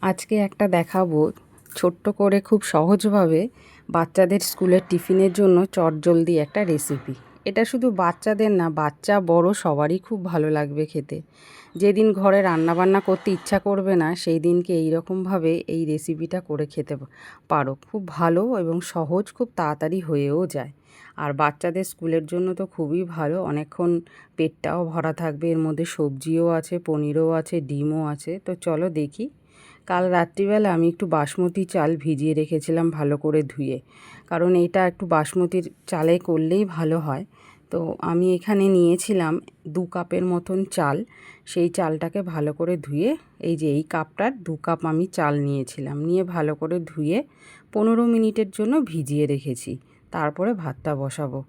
আজকে একটা দেখাবো ছোট্ট করে খুব সহজভাবে বাচ্চাদের স্কুলের টিফিনের জন্য চটজলদি একটা রেসিপি। এটা শুধু বাচ্চাদের না, বাচ্চা বড় সবারই খুব ভালো লাগবে খেতে। যেদিন ঘরে রান্নাবান্না করতে ইচ্ছা করবে না সেই দিনকে এইরকমভাবে এই রেসিপিটা করে খেতে পারো। খুব ভালো এবং সহজ, খুব তাড়াতাড়ি হয়েও যায়। আর বাচ্চাদের স্কুলের জন্য তো খুবই ভালো, অনেকক্ষণ পেটটাও ভরা থাকবে। এর মধ্যে সবজিও আছে, পনিরও আছে, ডিমও আছে। তো চলো দেখি। কাল রাত্রিবেলা আমি একটু বাসমতি চাল ভিজিয়ে রেখেছিলাম ভালো করে ধুয়ে, কারণ এটা একটু বাসমতির চালে করলেই ভালো হয়। তো আমি এখানে নিয়েছিলাম 2 কাপের মতন চাল। সেই চালটাকে ভালো করে ধুয়ে, এই যে এই কাপটার 2 কাপ আমি চাল নিয়েছিলাম, নিয়ে ভালো করে ধুয়ে 15 মিনিটের জন্য ভিজিয়ে রেখেছি। তারপরে ভাতটা বসাবো।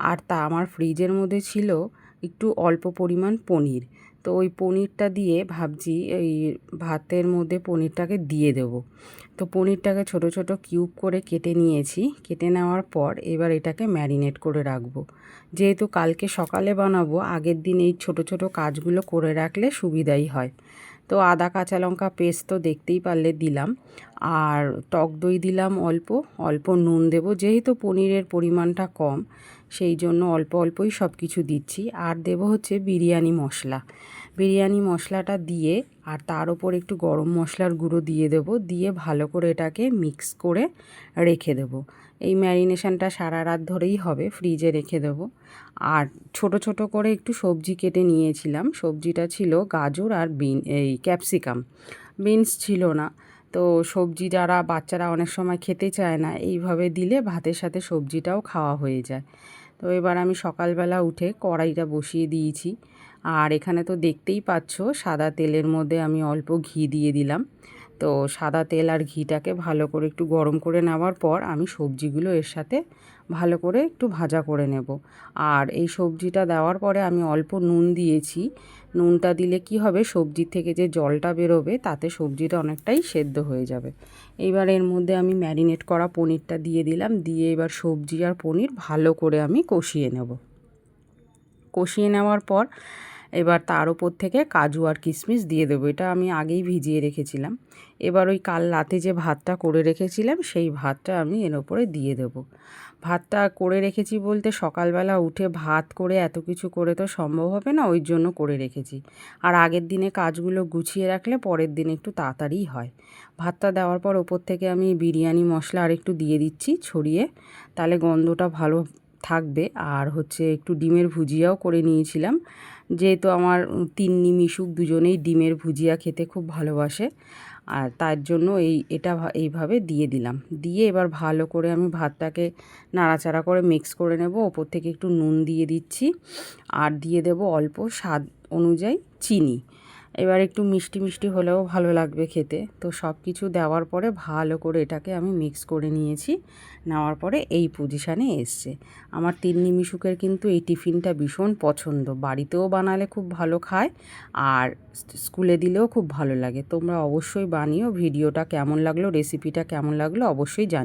আর তা আমার ফ্রিজের মধ্যে ছিল একটু অল্প পরিমাণ পনির। তো ওই পনিরটা দিয়ে ভাবছি এই ভাতের মধ্যে পনিরটাকে দিয়ে দেবো। তো পনিরটাকে ছোট ছোট কিউব করে কেটে নিয়েছি। কেটে নেওয়ার পর এবার এটাকে ম্যারিনেট করে রাখবো। যেহেতু কালকে সকালে বানাবো, আগের দিন এই ছোট ছোট কাজগুলো করে রাখলে সুবিধাই হয়। তো আদা কাঁচা লঙ্কা পেস্ট তো দেখতেই পারলে দিলাম। আর টক দই দিলাম অল্প অল্প, নুন দেবো যেহেতু পনিরের পরিমাণটা কম, সেই জন্য অল্প অল্পই সব কিছু দিচ্ছি। আর দেবো হচ্ছে বিরিয়ানি মশলা। বিরিয়ানি মশলাটা দিয়ে আর তার ওপর একটু গরম মশলার গুঁড়ো দিয়ে দেবো, দিয়ে ভালো করে এটাকে মিক্স করে রেখে দেবো। এই ম্যারিনেশনটা সারা রাত ধরেই হবে, ফ্রিজে রেখে দেবো। আর ছোট ছোট করে একটু সবজি কেটে নিয়েছিলাম। সবজিটা ছিল গাজর আর এই ক্যাপসিকাম। বিনস ছিল না। তো সবজি যারা বাচ্চারা অনেক সময় খেতে চায় না, এইভাবে দিলে ভাতের সাথে সবজিটাও খাওয়া হয়ে যায়। তো এবার আমি সকালবেলা উঠে কড়াইটা বসিয়ে দিয়েছি। আর এখানে তো দেখতেই পাচ্ছ সাদা তেলের মধ্যে আমি অল্প ঘি দিয়ে দিলাম। তো সাদা তেল আর ঘিটাকে ভালো করে একটু গরম করে নেওয়ার পর আমি সবজিগুলো এর সাথে ভালো করে একটু ভাজা করে নেব। আর এই সবজিটা দেওয়ার পরে আমি অল্প নুন দিয়েছি। নুনটা দিলে কি হবে, সবজির থেকে যে জলটা বেরোবে তাতে সবজিটা অনেকটাই সেদ্ধ হয়ে যাবে। এইবার এর মধ্যে আমি ম্যারিনেট করা পনিরটা দিয়ে দিলাম, দিয়ে এবার সবজি আর পনির ভালো করে আমি কষিয়ে নেব। কষিয়ে নেওয়ার পর এবার তার উপর থেকে কাজু আর কিশমিশ দিয়ে দেবো। এটা আমি আগেই ভিজিয়ে রেখেছিলাম। এবার ওই কাল রাতে যে ভাতটা করে রেখেছিলাম সেই ভাতটা আমি এর ওপরে দিয়ে দেবো। ভাতটা করে রেখেছি বলতে সকালবেলা উঠে ভাত করে এত কিছু করে তো সম্ভব হবে না, ওই জন্য করে রেখেছি। আর আগের দিনে কাজগুলো গুছিয়ে রাখলে পরের দিন একটু তাড়াতাড়িই হয়। ভাতটা দেওয়ার পর ওপর থেকে আমি বিরিয়ানি মশলা আর একটু দিয়ে দিচ্ছি ছড়িয়ে, তাহলে গন্ধটা ভালো থাকবে। আর হচ্ছে একটু ডিমের ভুজিয়াও করে নিয়েছিলাম, যেহেতু আমার তিন্নি মিশুক দুজনেই ডিমের ভুজিয়া খেতে খুব ভালোবাসে। আর তার জন্য এটা এইভাবে দিয়ে দিলাম। দিয়ে এবার ভালো করে আমি ভাতটাকে নাড়াচাড়া করে মিক্স করে নেব। ওপর থেকে একটু নুন দিয়ে দিচ্ছি আর দিয়ে দেব অল্প স্বাদ অনুযায়ী চিনি। এবার একটু মিষ্টি মিষ্টি হলেও ভালো লাগবে খেতে। তো সব কিছু দেওয়ার পরে ভালো করে এটাকে আমি মিক্স করে নিয়েছি। নেওয়ার পরে এই পজিশানে এসছে। আমার তিন্নি মিশুকের কিন্তু এই টিফিনটা ভীষণ পছন্দ, বাড়িতেও বানালে খুব ভালো খায় আর স্কুলে দিলেও খুব ভালো লাগে। তোমরা অবশ্যই বানিও। ভিডিওটা কেমন লাগলো, রেসিপিটা কেমন লাগলো অবশ্যই জানিও।